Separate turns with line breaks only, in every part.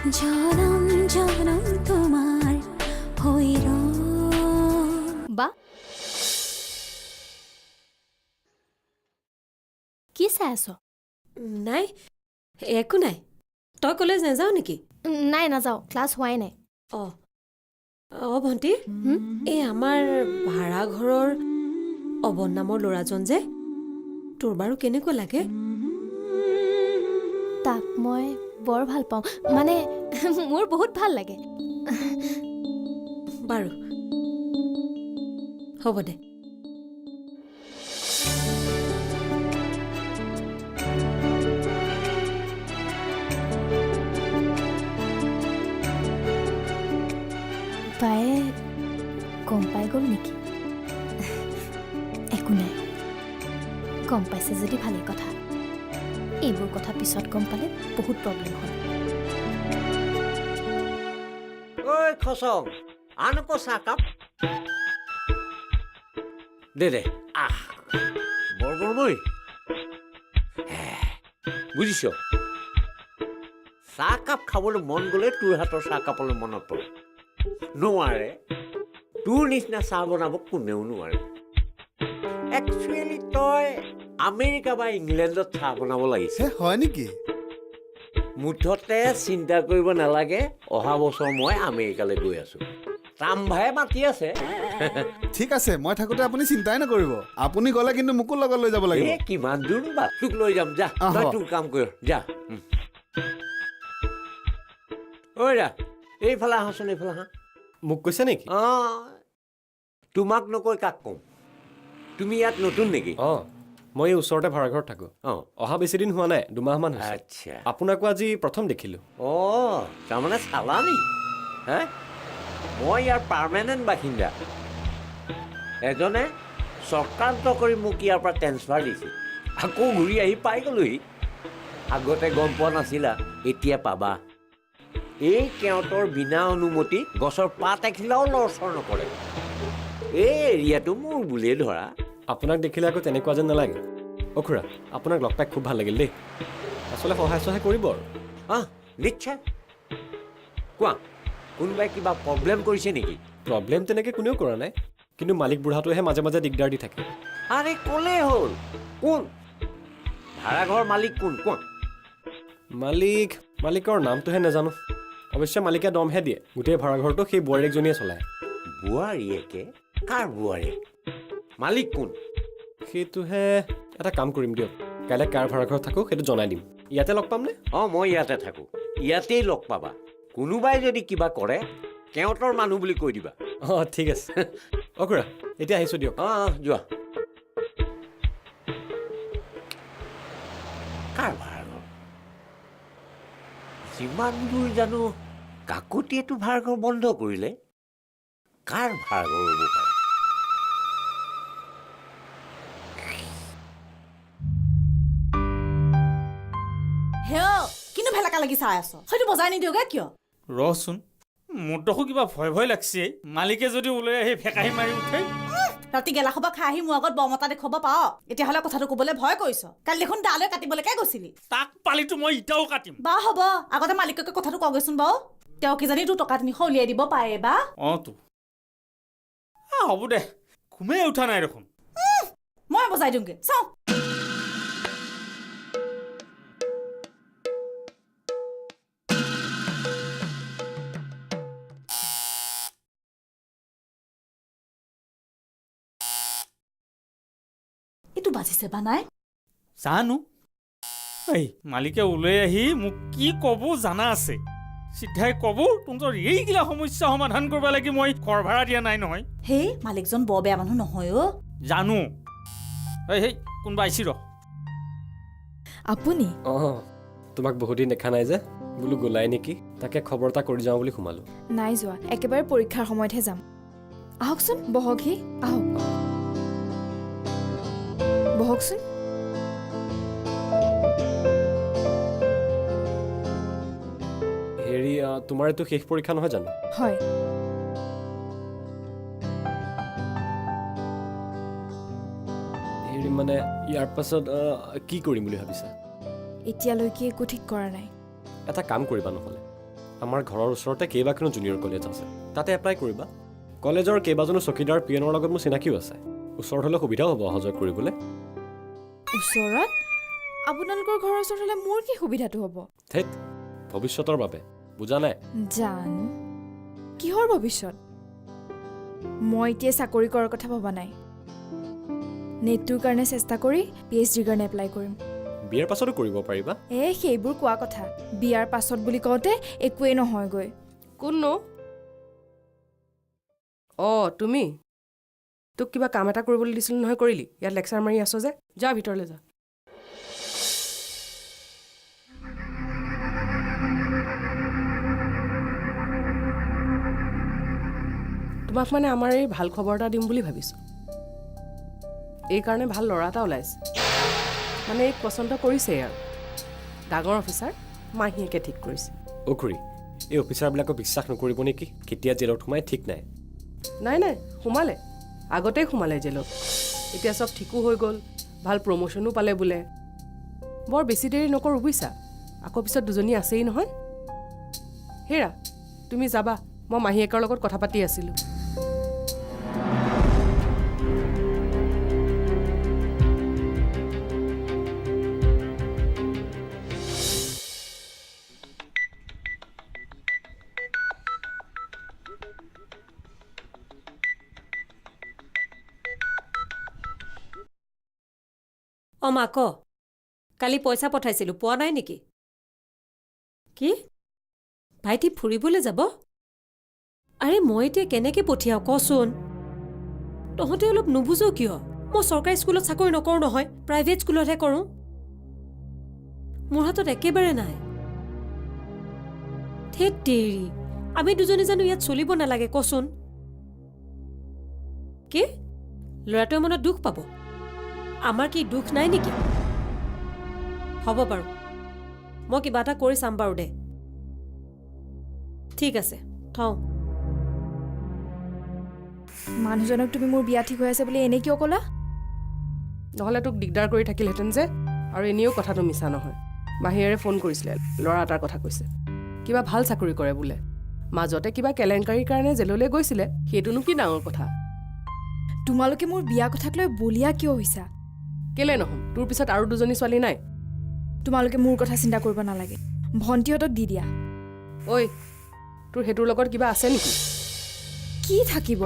জনম জনম তোমার হইর
বা কি চাই আছ?
নাই একো নাই তই কলেজ নাযাওঁ নেকি
নাই নাযাওঁ ক্লাছ হোৱাই নাই
অঁ ভণ্টি এই আমাৰ ভাড়াঘৰৰ অৱন নামৰ ল'ৰাজন যে তোৰ বাৰু কেনেকুৱা লাগে
তাক মই বৰ ভাল পাওঁ মানে মোৰ বহুত ভাল লাগে
বাৰু হ'ব দে
বায়ে গম পাই গ'ল নেকি একো নাই গম পাইছে যদি ভালেই কথা এইবোৰ কথা পিছত গম পালে বহুত প্ৰব্লেম হয়
ঐ খচং আন আকৌ চাহকাপ দে আহ বৰ গৰমৈ বুজিছ চাহকাপ খাবলৈ মন গ'লে তোৰ হাতৰ চাহকাপলৈ মনত পৰে নোৱাৰে তোৰ নিচিনা চাহ বনাব কোনেও নোৱাৰে একচুৱেলি তই আমেৰিকা বা ইংলেণ্ডত চাহ বনাব লাগিছে
হয় নেকি
মুঠতে চিন্তা কৰিব নালাগে অহা বছৰ মই আমেৰিকালৈ গৈ আছো তামভাই মাতি আছে
ঠিক আছে মই থাকোঁতে আপুনি চিন্তাই নকৰিব আপুনি গ'লে কিন্তু মোকো লগত লৈ যাব লাগিব
কিমান দূৰ বা তোক লৈ যাম যা তই তোৰ কাম কৰ যা ঐ ৰা এইফালে আহচোন এইফালে আহা
মোক কৈছে নেকি
অঁ তোমাক নকৈ কাক ক'ম তুমি ইয়াত নতুন নেকি
অঁ মই এই ওচৰতে ভাড়াঘৰত থাকোঁ
অঁ
অহা বেছিদিন হোৱা নাই দুমাহমান হৈছে
আচ্ছা
আপোনাকো আজি প্ৰথম দেখিলোঁ
অঁ তাৰমানে চালানি হে মই ইয়াৰ পাৰ্মানেণ্ট বাসিন্দা এজনে চক্ৰান্ত কৰি মোক ইয়াৰ পৰা ট্ৰেন্সফাৰ দিছিল আকৌ ঘূৰি আহি পাই গ'লোহি আগতে গম পোৱা নাছিলা এতিয়া পাবা এই কেওঁতৰ বিনা অনুমতি গছৰ পাত এখিলাও লৰচৰ নকৰে এই এৰিয়াটো মোৰ বুলিয়ে ধৰা
আপোনাক দেখিলে আকৌ তেনেকুৱা যেন নালাগে অ' খুৰা আপোনাক লগ পাই খুব ভাল লাগিল দেই আচলতে সহায় চহায় কৰিব আৰু
অঁ নিশ্চয় কোৱা কোনোবাই কিবা প্ৰব্লেম কৰিছে নেকি
প্ৰব্লেম তেনেকৈ কোনেও কৰা নাই কিন্তু মালিক বুঢ়াটোৱেহে মাজে মাজে দিগদাৰ দি থাকে
আৰে ক'লেই হ'ল কোন ভাড়াঘৰ মালিক কোন কোৱা
মালিকৰ নামটোহে নাজানো অৱশ্যে মালিকে দমহে দিয়ে গোটেই ভাড়াঘৰটো সেই বোৱাৰীয়েকজনীয়ে চলায়
বোৱাৰীয়েকে কাৰ বোৱাৰীয়েক মালিক কোন
সেইটোহে এটা কাম কৰিম দিয়ক কাইলৈ কাৰ ভাড়াঘৰত থাকোঁ সেইটো জনাই দিম ইয়াতে লগ পামনে
অঁ মই ইয়াতে থাকোঁ ইয়াতেই লগ পাবা কোনোবাই যদি কিবা কৰে কেওঁতৰ মানুহ বুলি কৈ দিবা
অঁ ঠিক আছে অ' খুৰা এতিয়া আহিছোঁ দিয়ক
অঁ যোৱা কাৰ ভাড়াঘৰ যিমান দূৰ জানো কাকতিয়েতো ভাড়াঘৰ বন্ধ কৰিলে কাৰ ভাড়াঘৰ হ'ব পাৰে
হেও কিন্তু ভেলাকা লাগি চাই আছ হয়তো বজাই নিদিওগে কিয়
ৰচোন মোৰতো কিবা ভয় ভয় লাগছে মালিকে যদি ওলাই আহি ফেকাহি মাৰি উঠে
ৰাতি গেলা খবা খাই আহি মোৰ আগত বমতা দেখুৱাব পাৱ এতিয়াহ'লে কথাটো ক'বলৈ ভয় কৰিছ কালি দেখোন দালৈ কাটিবলৈকে গৈছিলি
তাক পালিতো মই ইটাও কাটিম
বা হ'ব আগতে মালিককে কথাটো কওঁগৈচোন বাৰু তেওঁ কিজানি তোৰ টকা 300 উলিয়াই দিব পাৰে বা
অঁ তো হ'ব দে ঘুমেই উঠা নাই দেখোন
মই বজাই দিওঁগে চাওঁ এইটো বাজিছে বা নাই
জানো এই মালিকে ওলাই আহি মোক কি ক'ব জানা আছে চিধাই ক'ব তহঁতৰ এইগিলা সমস্যা সমাধান কৰিব লাগি মই ঘৰ ভাড়া দিয়া নাই নহয়
হেই মালিকজন বৰ বেয়া মানুহ নহয় অ
জানো এই কোনোবা আহিছি ৰ
আপুনি
অঁ তোমাক বহুত দিন দেখা নাই যে বোলো গ'লাই নেকি তাকে খবৰ এটা কৰি যাওঁ বুলি সোমালোঁ
নাই যোৱা একেবাৰে পৰীক্ষাৰ সময়তহে যাম আহকচোন বহকহি আহক বহকচোন
হেৰি তোমাৰ এইটো শেষ পৰীক্ষা নহয় জানো
হয়
হেৰি মানে ইয়াৰ পাছত কি কৰিম বুলি ভাবিছা
এতিয়ালৈকে একো ঠিক কৰা নাই
এটা কাম কৰিবা নহ'লে আমাৰ ঘৰৰ ওচৰতে কেইবাখনো জুনিয়ৰ কলেজ আছে তাতে এপ্লাই কৰিবা কলেজৰ কেইবাজনো চকীদাৰ পিয়নৰ লগত মোৰ চিনাকিও আছে ওচৰত হ'লে সুবিধাও হ'ব অহা যোৱা কৰিবলৈ
ওচৰত আপোনালোকৰ ঘৰৰ ওচৰত হ'লে মোৰ কি সুবিধাটো হ'ব
ধেত ভৱিষ্যতৰ বাবে বুজা নাই
জানো কিহৰ ভৱিষ্যত মই এতিয়া চাকৰি কৰাৰ কথা ভবা নাই নেটটোৰ কাৰণে চেষ্টা কৰি PhDৰ কাৰণে এপ্লাই কৰিম
বিয়াৰ পাছতো কৰিব পাৰিবা
সেইবোৰ কোৱা কথা বিয়াৰ পাছত বুলি কওঁতে একোৱেই নহয়গৈ
কোননো অঁ তুমি তোক কিবা কাম এটা কৰিবলৈ দিছিলোঁ নহয় কৰিলি ইয়াত লেকচাৰ মাৰি আছ যে যা ভিতৰলৈ যা তোমাক মানে আমাৰ এই ভাল খবৰ এটা দিম বুলি ভাবিছোঁ এইকাৰণে ভাল ল'ৰা এটা ওলাইছে মানে এইক পচন্দ কৰিছে আৰু ডাঙৰ অফিচাৰ মাহীয়েকে ঠিক কৰিছে
খুৰী এই অফিচাৰবিলাকক বিশ্বাস নকৰিব নেকি কেতিয়া জেলত সোমাই ঠিক নাই
নাই সোমালে আগতেই সোমালে জেলত এতিয়া চব ঠিকো হৈ গ'ল ভাল প্ৰমোশ্যনো পালে বোলে বৰ বেছি দেৰি নকৰোঁ বুজিছা আকৌ পিছত দুজনী আছেই নহয় হেৰা তুমি যাবা মই মাহীয়েকৰ লগত কথা পাতি আছিলোঁ
অঁ মা ক কালি পইচা পঠাইছিলোঁ পোৱা নাই নেকি কি ভাইটি ফুৰিবলৈ যাব আৰে মই এতিয়া কেনেকৈ পঠিয়াওঁ কচোন তহঁতে অলপ নুবুজো কিয় মই চৰকাৰী স্কুলত চাকৰি নকৰোঁ নহয় প্ৰাইভেট স্কুলতহে কৰোঁ মোৰ হাতত একেবাৰে নাই ধেত তেৰি আমি দুজনী জানো ইয়াত চলিব নালাগে কচোন কি ল'ৰাটোৱে মনত দুখ পাব আমাৰ কি দুখ নাই নেকি হ'ব বাৰু মই কিবা এটা কৰি চাম বাৰু দে ঠিক আছে থওঁ
মানুহজনক তুমি মোৰ বিয়া ঠিক হৈ আছে বুলি এনে কিয় ক'লা
নহ'লে তোক দিগদাৰ কৰি থাকিলহেঁতেন যে আৰু এনেও কথাটো মিছা নহয় মাহীয়েৰে ফোন কৰিছিলে ল'ৰা এটাৰ কথা কৈছে কিবা ভাল চাকৰি কৰে বোলে মাজতে কিবা কেলেংকাৰীৰ কাৰণে জেললৈ গৈছিলে সেইটোনো কি ডাঙৰ কথা
তোমালোকে মোৰ বিয়া কথাক লৈ বলিয়া কিয় হৈছা
কেলে নহ'ম তোৰ পিছত আৰু দুজনী ছোৱালী নাই
তোমালোকে মোৰ কথা চিন্তা কৰিব নালাগে ভণ্টিহঁতক দি দিয়া
ঐ তোৰ সেইটোৰ লগত কিবা আছে নেকি
কি থাকিব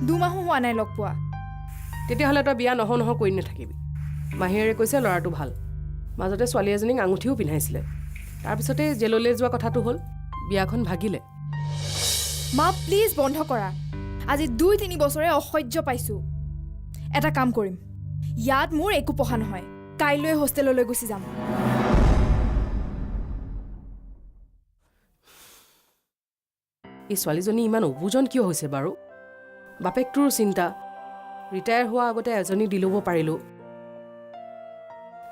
2 মাহো হোৱা নাই লগ পোৱা
তেতিয়াহ'লে তই বিয়া নহয় কৰি নাথাকিবি মাহীয়েৰে কৈছে ল'ৰাটো ভাল মাজতে ছোৱালী এজনীক আঙুঠিও পিন্ধাইছিলে তাৰপিছতে জেললৈ যোৱা কথাটো হ'ল বিয়াখন ভাগিলে
মা প্লিজ বন্ধ কৰা আজি 2-3 বছৰে অসহ্য পাইছোঁ এটা কাম কৰিম ইয়াত মোৰ একো পঢ়া নহয় কাইলৈ হোষ্টেললৈ গুচি যাম
এই ছোৱালীজনী ইমান অবুজন কিয় হৈছে বাৰু বাপেকটোৰ চিন্তা ৰিটায়াৰ হোৱা আগতে এজনী দি ল'ব পাৰিলোঁ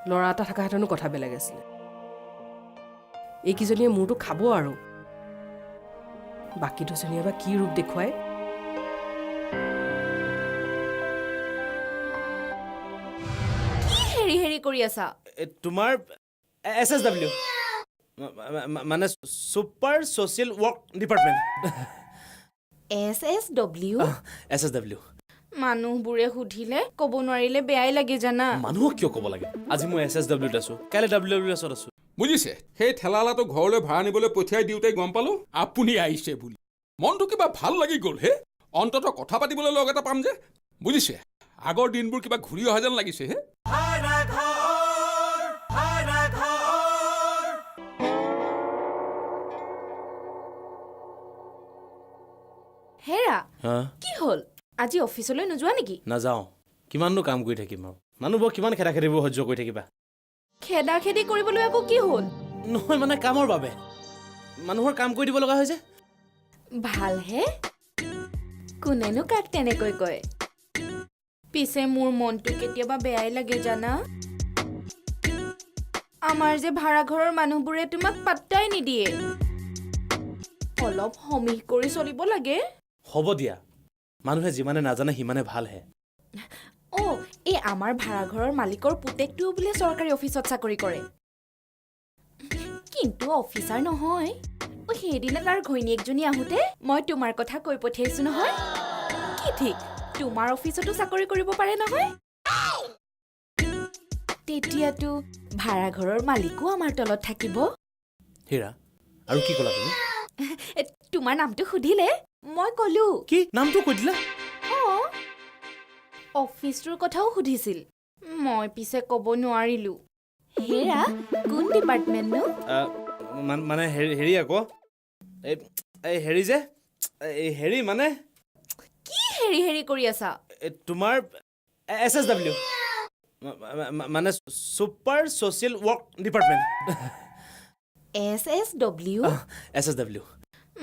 ল'ৰা এটা থকাহেঁতেনো কথা বেলেগ আছিলে এইকেইজনীয়ে মোৰতো খাব আৰু বাকী দুজনীয়ে বা কি ৰূপ দেখুৱায়
হেৰি কৰি আছা
তোমাৰ SSW মানে super social work department
SSW
SSW
মানুহবোৰে সুধিলে ক'ব নোৱাৰিলে বেয়াই লাগে জানা
মানুহক কিয় ক'ব লাগে আজি মই SSWত আছোঁ কাইলৈ WWSত আছোঁ
বুজিছে সেই ঠেলালাটো ঘৰলৈ ভাড়া নিবলৈ পঠিয়াই দিওঁতে গম পালোঁ আপুনি আহিছে বুলি মনটো কিবা ভাল লাগি গ'ল হে অন্ততঃ কথা পাতিবলৈ লগ এটা পাম যে বুজিছে আগৰ দিনবোৰ কিবা ঘূৰি অহা যেন লাগিছে হে
হেৰা কি হ'ল আজি অফিচলৈ নোযোৱা নেকি
নাযাওঁ কিমাননো কাম কৰি থাকিম আৰু মানুহবোৰ কিমান খেদা খেদিবোৰ সহ্য কৰি থাকিবা
খেদা খেদি কৰিবলৈ আকৌ কি হ'ল
নহয় মানে কামৰ বাবে মানুহৰ কাম কৰি দিব লগা হৈছে
ভালহে কোনেনো কাক তেনেকৈ কয় পিছে মোৰ মনটো কেতিয়াবা বেয়াই লাগে জানা আমাৰ যে ভাড়াঘৰৰ মানুহবোৰে তোমাক পাত্তাই নিদিয়ে অলপ সমীহ কৰি চলিব লাগে
হ'ব দিয়া মানুহে যিমানে নাজানে সিমানে ভালহে
এই আমাৰ ভাড়াঘৰৰ মালিকৰ পুতেকটোও বোলে চৰকাৰী অফিচত চাকৰি কৰে কিন্তু অফিচাৰ নহয় সেইদিনা তাৰ ঘৈণীয়েকজনী আহোঁতে মই তোমাৰ কথা কৈ পঠিয়াইছো নহয় কি ঠিক তোমাৰ অফিচতো চাকৰি কৰিব পাৰে নহয় তেতিয়াতো ভাড়াঘৰৰ মালিকো আমাৰ তলত থাকিব
হীৰা আৰু কি ক'লা তুমি
তোমাৰ নামটো সুধিলে মই ক'লো
কি নামটো কৈ দিলা
অঁ অফিচটোৰ কথাও সুধিছিল মই পিছে ক'ব নোৱাৰিলো হেৰা কোন ডিপাৰ্টমেণ্টনো
মানে হেৰি আকৌ এই হেৰি যে এই হেৰি মানে
কি হেৰি হেৰি কৰি আছা
তোমাৰ SSW মানে super social work department
SSW
SSW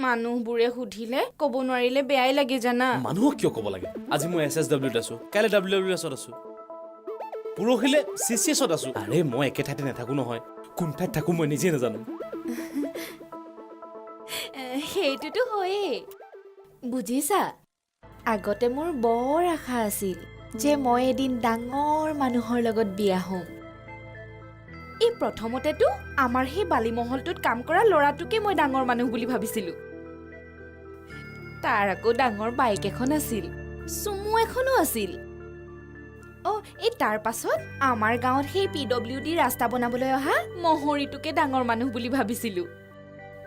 মানুহবোৰে সুধিলে ক'ব নোৱাৰিলে বেয়াই লাগে জানা
মানুহক কিয় ক'ব লাগে আজি মই SSWত আছোঁ কাইলৈ WWSত আছোঁ পৰহিলৈ CCSত আছোঁ আৰে মই একে ঠাইতে নাথাকোঁ নহয় কোন ঠাইত থাকোঁ মই নিজে নাজানো
সেইটোতো হয়েই বুজিছা আগতে মোৰ বৰ আশা আছিল যে মই এদিন ডাঙৰ মানুহৰ লগত বিয়া হ'ম এই প্ৰথমতেতো আমাৰ সেই বালিমহলটোত কাম কৰা ল'ৰাটোকে মই ডাঙৰ মানুহ বুলি ভাবিছিলোঁ তাৰ আকৌ ডাঙৰ বাইক এখন আছিল চুমু এখনো আছিল অঁ এই তাৰ পাছত আমাৰ গাঁৱত সেই PWD ৰাস্তা বনাবলৈ অহা মহৰীটোকে ডাঙৰ মানুহ বুলি ভাবিছিলোঁ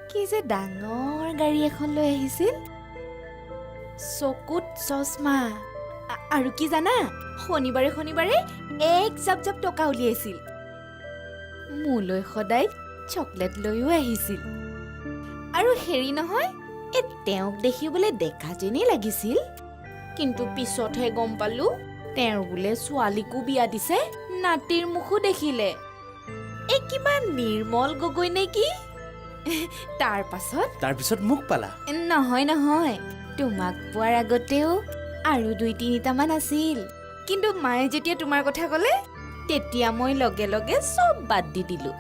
কি যে ডাঙৰ গাড়ী এখন লৈ আহিছিল চকুত চশমা আৰু কি জানা শনিবাৰে শনিবাৰে এক জাপ জাপ টকা উলিয়াইছিল মোলৈ সদায় চকলেট লৈও আহিছিল আৰু হেৰি নহয় এই তেওঁক দেখিবলৈ দেখা যেনেই লাগিছিল কিন্তু পিছতহে গম পালো তেওঁ বোলে ছোৱালীকো বিয়া দিছে নাতিৰ মুখো দেখিলে এই কিবা নিৰ্মল গগৈ নে কি
তাৰপিছত মোক পালা
নহয় নহয় তোমাক পোৱাৰ আগতেও আৰু 2-3টামান আছিল কিন্তু মায়ে যেতিয়া তোমাৰ কথা ক'লে তেতিয়া মই লগে লগে চব বাদ দি দিলোঁ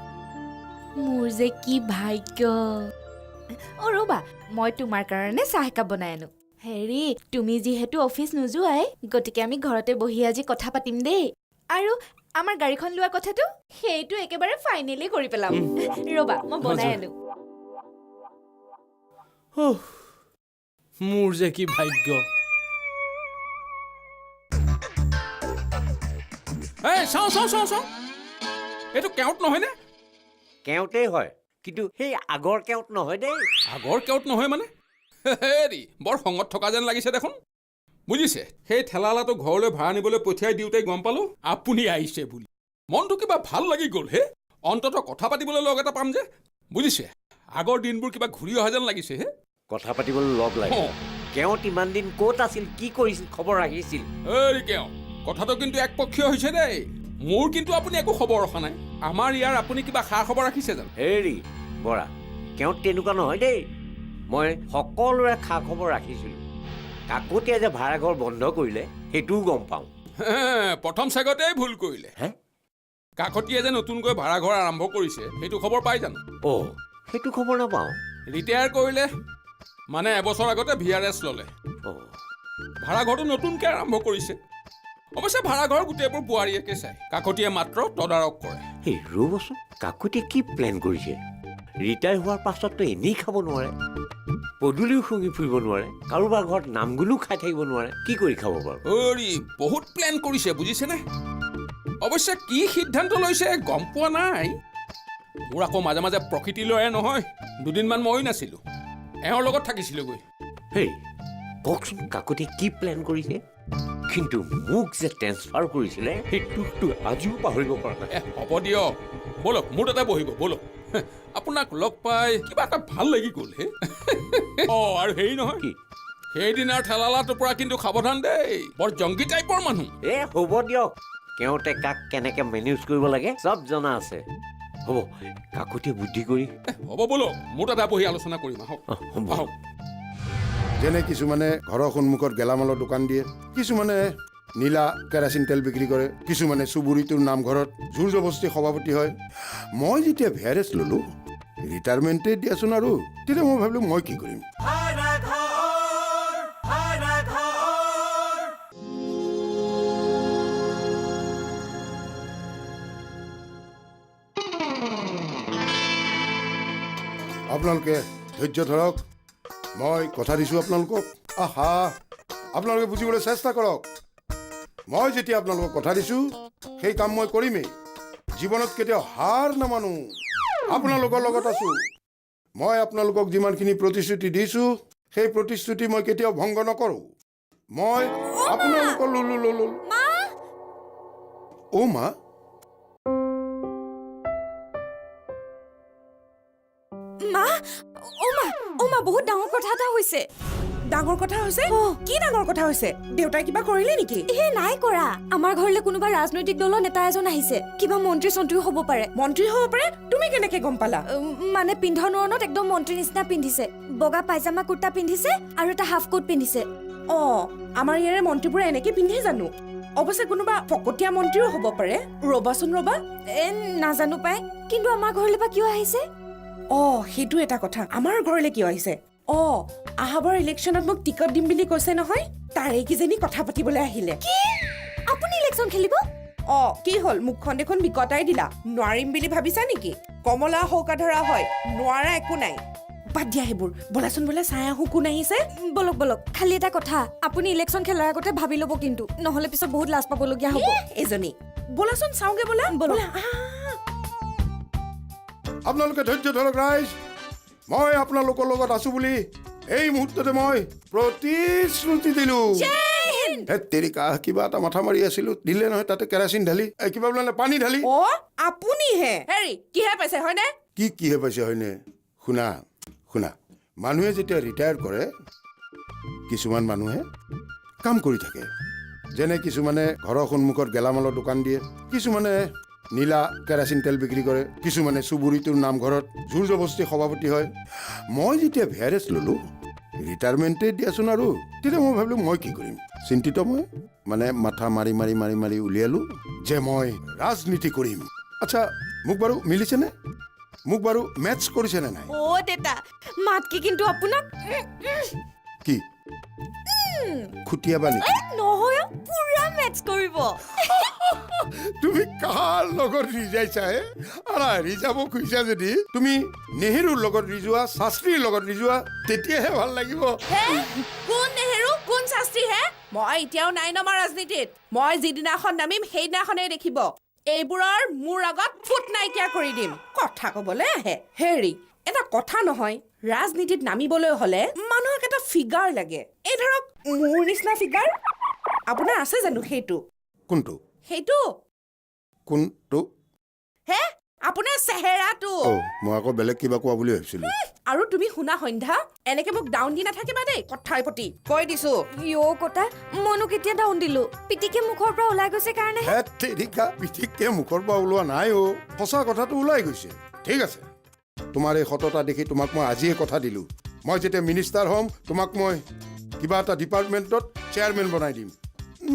মোৰ যে কি ভাগ্য অ' ৰ'বা মই তোমাৰ কাৰণে চাহ একাপ বনাই আনো হেৰি তুমি যিহেতু অফিচ নোযোৱাই গতিকে আমি ঘৰতে বহি আজি কথা পাতিম দেই আৰু আমাৰ গাড়ীখন লোৱা কথাটো সেইটো একেবাৰে ফাইনেলি কৰি পেলাম ৰ'বা মই বনাই আনো
মোৰ যে কি ভাগ্য
চাওঁ এইটো কেওট নহয়নে
কেওটেই হয় কিন্তু সেই আগৰ কেওট নহয় দেই
আগৰ কেওট নহয় মানে হেৰি বৰ খঙত থকা যেন লাগিছে দেখোন বুজিছে সেই ঠেলালাটো ঘৰলৈ ভাড়া নিবলৈ পঠিয়াই দিওঁতে গম পালোঁ আপুনি আহিছে বুলি মনটো কিবা ভাল লাগি গ'ল হে অন্ততঃ কথা পাতিবলৈ লগ এটা পাম যে বুজিছে আগৰ দিনবোৰ কিবা ঘূৰি অহা যেন লাগিছে হে
কথা পাতিবলৈ লগ লাগে কেওট ইমান দিন ক'ত আছিল কি কৰিছিল খবৰ ৰাখিছিল
হেৰি কেও কথাটো কিন্তু একপক্ষীয় হৈছে দেই মোৰ কিন্তু আপুনি একো খবৰ ৰখা নাই আমাৰ ইয়াৰ আপুনি কিবা খা খবৰ ৰাখিছে জানো
হেৰি বৰা কেওট তেনেকুৱা নহয় দেই মই সকলোৰে খা খবৰ ৰাখিছিলোঁ কাকতীয়া যে ভাড়াঘৰ বন্ধ কৰিলে সেইটোও গম পাওঁ
প্ৰথম চাগতেই ভুল কৰিলে
হে
কাকতীয়ে যে নতুনকৈ ভাড়াঘৰ আৰম্ভ কৰিছে সেইটো খবৰ পাই জানো
অ' সেইটো খবৰ নাপাওঁ
ৰিটায়াৰ কৰিলে মানে এবছৰ আগতে VRS ল'লে
অ'
ভাড়াঘৰটো নতুনকৈ আৰম্ভ কৰিছে অৱশ্যে ভাড়াঘৰ গোটেইবোৰ বোৱাৰীয়েকে চাই কাকতীয়ে মাত্ৰ তদাৰক কৰে
এই ৰ'বচোন কাকতীয়ে কি প্লেন কৰিছে ৰিটায়াৰ হোৱাৰ পাছততো এনেই খাব নোৱাৰে পদূলিও শুঙি ফুৰিব নোৱাৰে কাৰোবাৰ ঘৰত নামগুলো খাই থাকিব নোৱাৰে কি কৰি খাব বাৰু
বহুত প্লেন কৰিছে বুজিছেনে অৱশ্যে কি সিদ্ধান্ত লৈছে গম পোৱা নাই মোৰ আকৌ মাজে মাজে প্ৰকৃতিলৈয়ে নহয় দুদিনমান ময়ো নাছিলোঁ এওঁৰ লগত থাকিছিলোঁগৈ
হেই কওকচোন কাকতীয়ে কি প্লেন কৰিছে কিন্তু মোক যে ট্ৰেন্সফাৰ কৰিছিলে সেইটোতো আজিও পাহৰিব পৰা নাই
হ'ব দিয়ক ব'লক মোৰ তাতে বহিব ব'লক আপোনাক লগ পাই কিবা এটা ভাল লাগি গ'ল হে অঁ আৰু হেৰি নহয়
কি
সেইদিনাৰ ঠেলালাটোৰ পৰা কিন্তু সাৱধান দেই বৰ জংগী টাইপৰ মানুহ
হ'ব দিয়ক কেওঁতে কাক কেনেকে মেনেজ কৰিব লাগে চব জনা আছে হ'ব কাকতীয়ে বুদ্ধি কৰি
হ'ব ব'লক মোৰ তাতে বহি আলোচনা কৰিম আহক আহক
যেনে কিছুমানে ঘৰৰ সন্মুখত গেলামালৰ দোকান দিয়ে কিছুমানে নীলা কেৰাচিন তেল বিক্ৰী কৰে কিছুমানে চুবুৰীটোৰ নামঘৰত জোৰ জবস্তি সভাপতি হয় মই যেতিয়া VRS ল'লোঁ ৰিটায়াৰমেণ্টে দিয়াচোন আৰু তেতিয়া মই ভাবিলোঁ মই কি কৰিম আপোনালোকে ধৈৰ্য ধৰক মই কথা দিছোঁ আপোনালোকক আহা আপোনালোকে বুজিবলৈ চেষ্টা কৰক মই যেতিয়া আপোনালোকক কথা দিছোঁ সেই কাম মই কৰিমেই জীৱনত কেতিয়াও হাৰ নামানো আপোনালোকৰ লগত আছোঁ মই আপোনালোকক যিমানখিনি প্ৰতিশ্ৰুতি দিছোঁ সেই প্ৰতিশ্ৰুতি মই কেতিয়াও ভংগ নকৰোঁ মই আপোনালোকৰ অ' মা
মা বহুত ডাঙৰ কথা এটা হৈছে
ডাঙৰ কথা হৈছে কি ডাঙৰ কথা হৈছে দেউতাই কিবা কৰিলে নেকি
নাই কৰা আমাৰ ঘৰলৈ কোনোবা ৰাজনৈতিক দলৰ নেতা এজন আহিছে কিবা মন্ত্ৰী চন্ত্ৰীও হ'ব পাৰে
মন্ত্ৰী হ'ব পাৰে তুমি কেনেকে গম পালা
মানে পিন্ধন উৰণত একদম মন্ত্ৰী নিচিনা পিন্ধিছে বগা পাইজামা কুৰ্তা পিন্ধিছে আৰু এটা হাফ কোট পিন্ধিছে
আমাৰ ইয়াৰে মন্ত্ৰীবোৰে এনেকে পিন্ধে জানো অৱশ্যে কোনোবা ফকতীয়া মন্ত্ৰীও হ'ব পাৰে ৰ'বাচোন ৰ'বা
নাজানো পাই কিন্তু আমাৰ ঘৰলৈ বা কিয় আহিছে
সেইটো এটা কথা আমাৰ ঘৰলৈ কিয় আহিছে আহাবাৰ ইলেকশ্যনত মোক টিকট দিম বুলি কৈছে নহয় তাৰে কিজানি কথা পাতিবলৈ আহিলে
আপুনি ইলেকশ্যন খেলিব
কি হ'ল মুখখন দেখোন বিকটাই দিলা নোৱাৰিম বুলি ভাবিছা নেকি কমলা হৌকাধৰা হয় নোৱাৰা একো নাই বাদ দিয়া সেইবোৰ বলাচোন বোলে চাই আহোঁ কোন আহিছে
বলক বলক খালি এটা কথা আপুনি ইলেকশ্যন খেলাৰ আগতে ভাবি ল'ব কিন্তু নহ'লে পিছত বহুত লাজ পাবলগীয়া হ'ব
এজনী বলাচোন চাওঁগে বলা
আপোনালোকে ধৈৰ্য ধৰক ৰাইজ মই আপোনালোকৰ লগত আছো বুলি এই মুহূৰ্ততে মই প্ৰতিশ্ৰুতি দিলোঁ তেৰিকা কিবা এটা মাথা মাৰি আছিলো দিলে নহয় তাতে কেৰাচিন ঢালি কিবা বোলে পানী ঢালি
আপুনিহে হেৰি কিহে পাইছে হয়নে
কিহে পাইছে হয়নে শুনা মানুহে যেতিয়া ৰিটায়াৰ কৰে কিছুমান মানুহে কাম কৰি থাকে যেনে কিছুমানে ঘৰৰ সন্মুখত গেলামালৰ দোকান দিয়ে কিছুমানে নীলা কেৰাচিন তেল বিক্ৰী কৰে কিছুমানে চুবুৰীটোৰ নামঘৰত জোৰ জবস্তি সভাপতি হয় মই যেতিয়া VRS ল'লোঁ ৰিটায়াৰমেণ্টেই দিয়াচোন আৰু তেতিয়া মই ভাবিলোঁ মই কি কৰিম চিন্তিত মই মানে মাথা মাৰি মাৰি মাৰি মাৰি উলিয়ালোঁ যে মই ৰাজনীতি কৰিম আচ্ছা মোক বাৰু মিলিছেনে মোক বাৰু মেটচ কৰিছেনে নাই
দেতা মাতকি কিন্তু আপোনাক
কি খুটিয়াবা নেকি
নহয় পুৰা মেটচ কৰিব
তুমি কাৰ লগত ৰিজাইছা ৰিজাব খুজিছা যদি তুমি নেহেৰুৰ লগত ৰিজোৱা শাস্ত্ৰীৰ লগত ৰিজোৱা তেতিয়াহে ভাল লাগিব
কোন নেহেৰু কোন শাস্ত্ৰী হে মই এতিয়াও নাই নমা ৰাজনীতিত মই যিদিনাখন নামিম সেইদিনাখনেই দেখিব এইবোৰৰ মোৰ আগত ফুট নাইকিয়া কৰি দিম কথা কবলৈ আহে হেৰি এটা কথা নহয় ৰাজনীতিত নামিবলৈ হলে মানুহক এটা ফিগাৰ লাগে এই ধৰক মোৰ নিচিনা ফিগাৰ আপোনাৰ আছে জানো সেইটো
কোনটো
হে আপোনাৰ চেহেৰাটো
মই আকৌ বেলেগ কিবা কোৱা বুলি ভাবিছিলো
আৰু তুমি শুনা সন্ধ্যা এনেকে মোক ডাউন দি নাথাকিবা দেই কথাই প্ৰতি কৈ দিছো
কটা মইনো কেতিয়া ডাউন দিলো পিটিকে মুখৰ পৰা ওলাই গৈছে কাৰণে
পিঠিকে মুখৰ পৰা ওলোৱা নাই সঁচা কথাটো ওলাই গৈছে ঠিক আছে তোমাৰ এই সততা দেখি তোমাক মই আজিয়ে কথা দিলো মই যেতিয়া মিনিষ্টাৰ হ'ম তোমাক মই কিবা এটা ডিপাৰ্টমেণ্টত চেয়াৰমেন বনাই দিম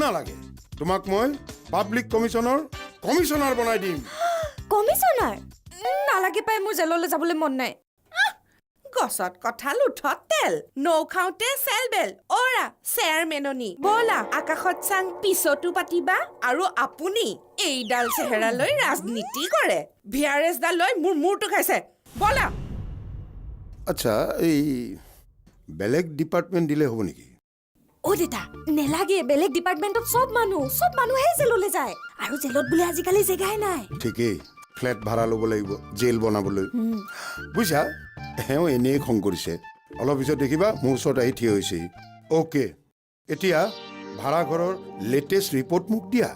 নালাগে তোমাক মই পাব্লিক কমিশ্যনাৰ বনাই দিম
কমিশ্যনাৰ নালাগে পাই মোৰ জেললৈ যাবলৈ মন নাই
গছত কঁঠাল উঠত তেল নৌ খাওঁতে চেল বেল চেয়াৰমেননি ব'লা আকাশত চাং পিছতো পাতিবা আৰু আপুনি এইডাল চেহেৰালৈ ৰাজনীতি কৰে VRS ডাল লৈ মোৰ মূৰটো খাইছে ব'লা
আচ্ছা এই বেলেগ ডিপাৰ্টমেণ্ট দিলে হ'ব নেকি
দেতা নেলাগে বেলেগ ডিপাৰ্টমেণ্টত চব মানুহে জেললৈ যায় আৰু জেলত বোলে আজিকালি জেগাই নাই
ঠিকেই ফ্লেট ভাড়া ল'ব লাগিব জেল বনাবলৈ বুজিছা এওঁ এনেই খং কৰিছে অলপ পিছত দেখিবা মোৰ ওচৰত আহি থিয় হৈছেহি অ'কে এতিয়া ভাড়াঘৰৰ লেটেষ্ট ৰিপৰ্ট মোক দিয়া